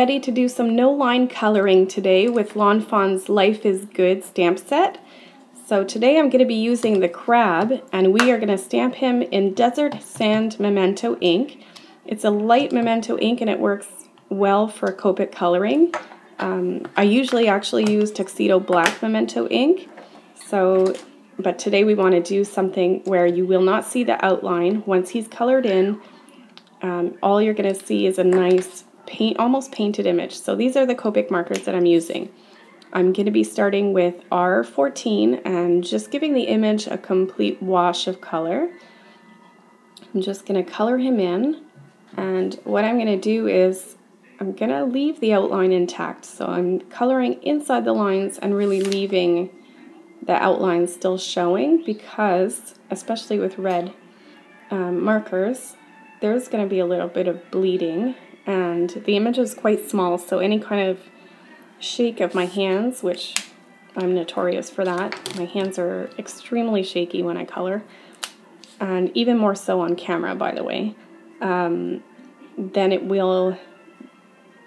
ready to do some no-line coloring today with Lawn Fawn's Life is Good stamp set. So today I'm going to be using the crab, and we are going to stamp him in Desert Sand Memento ink. It's a light memento ink and it works well for Copic coloring. I usually actually use Tuxedo Black memento ink, but today we want to do something where you will not see the outline. Once he's colored in, all you're going to see is a nice almost painted image. So these are the Copic markers that I'm using. I'm going to be starting with R14 and just giving the image a complete wash of color. I'm just going to color him in, and what I'm going to do is I'm going to leave the outline intact. So I'm coloring inside the lines and really leaving the outline still showing, because especially with red markers, there's going to be a little bit of bleeding, and the image is quite small, so any kind of shake of my hands, which I'm notorious for that, my hands are extremely shaky when I color, and even more so on camera, by the way, then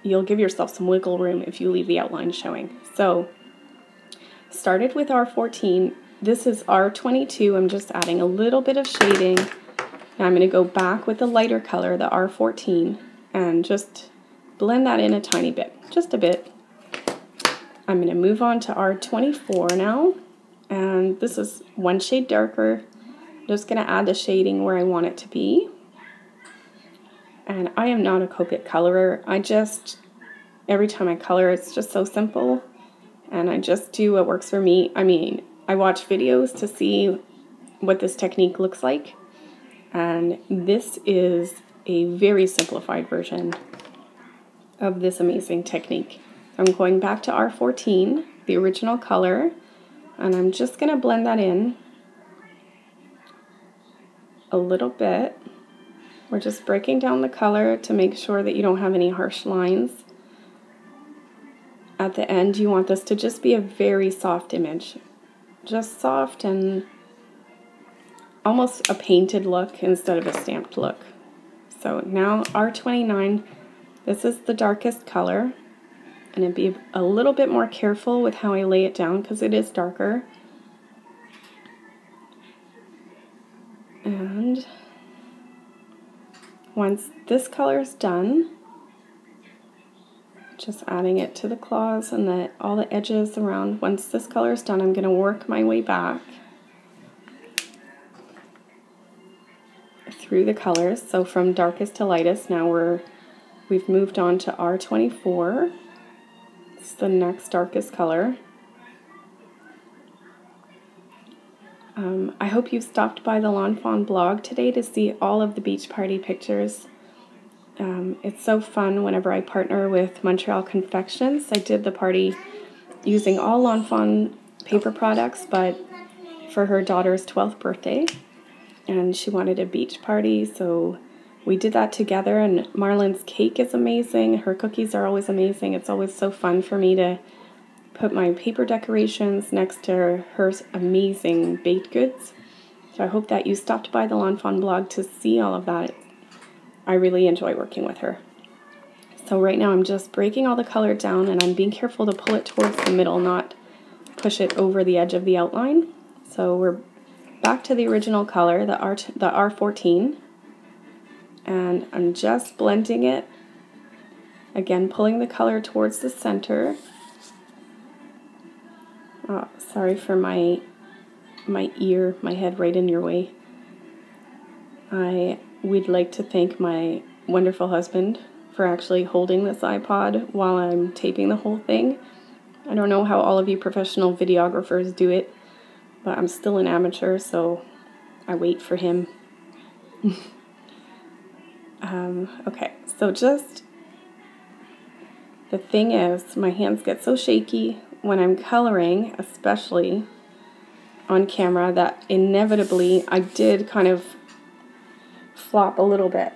you'll give yourself some wiggle room if you leave the outline showing. So started with R14, this is R22, I'm just adding a little bit of shading. Now I'm going to go back with the lighter color, the R14, and just blend that in a tiny bit, just a bit. I'm going to move on to R24 now, and this is one shade darker. I'm just going to add the shading where I want it to be. And I am not a Copic colorer. Every time I color, it's just so simple, and I just do what works for me. I mean, I watch videos to see what this technique looks like, and this is a very simplified version of this amazing technique. I'm going back to R14, the original color, and I'm just going to blend that in a little bit. We're just breaking down the color to make sure that you don't have any harsh lines. At the end, you want this to just be a very soft image. Just soft and almost a painted look instead of a stamped look. So now R29, this is the darkest color, and I'd be a little bit more careful with how I lay it down because it is darker. And once this color is done, just adding it to the claws and all the edges around. Once this color is done, I'm going to work my way back through the colors. So from darkest to lightest, now we've moved on to R24. It's the next darkest color. I hope you stopped by the Lawn Fawn blog today to see all of the beach party pictures. It's so fun whenever I partner with Montreal Confections. I did the party using all Lawn Fawn paper products, but for her daughter's 12th birthday, and she wanted a beach party, so we did that together. And Marlon's cake is amazing. Her cookies are always amazing. It's always so fun for me to put my paper decorations next to her amazing baked goods. So I hope that you stopped by the Lawn Fawn blog to see all of that. I really enjoy working with her. So right now I'm just breaking all the color down, and I'm being careful to pull it towards the middle, not push it over the edge of the outline. So we're back to the original color, the R14, and I'm just blending it. Again, pulling the color towards the center. Oh, sorry for my head right in your way. I would like to thank my wonderful husband for actually holding this iPod while I'm taping the whole thing. I don't know how all of you professional videographers do it, but I'm still an amateur, so I wait for him. Okay, so just the thing is, my hands get so shaky when I'm coloring, especially on camera, that inevitably I did kind of flop a little bit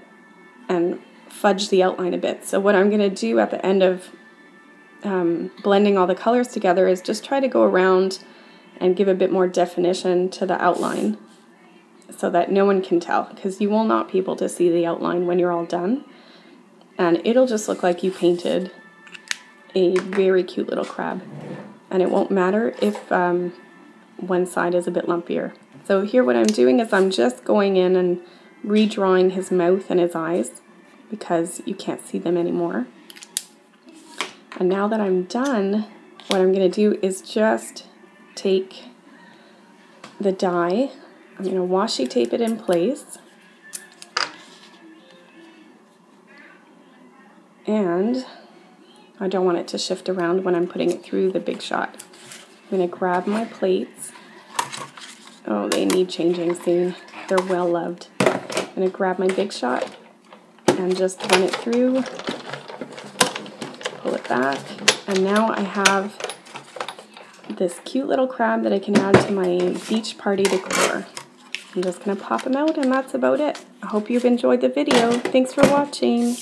and fudge the outline a bit. So what I'm going to do at the end of blending all the colors together is just try to go around and give a bit more definition to the outline so that no one can tell, because you will not be able to see the outline when you're all done, and it'll just look like you painted a very cute little crab. And it won't matter if one side is a bit lumpier. So here what I'm doing is I'm just going in and redrawing his mouth and his eyes because you can't see them anymore. And now that I'm done, what I'm going to do is just take the die, I'm going to washi tape it in place, and I don't want it to shift around when I'm putting it through the Big Shot. I'm going to grab my plates. Oh, they need changing soon. They're well loved. I'm going to grab my Big Shot and just run it through, pull it back, and now I have this cute little crab that I can add to my beach party decor. I'm just going to pop him out, and that's about it. I hope you've enjoyed the video. Thanks for watching.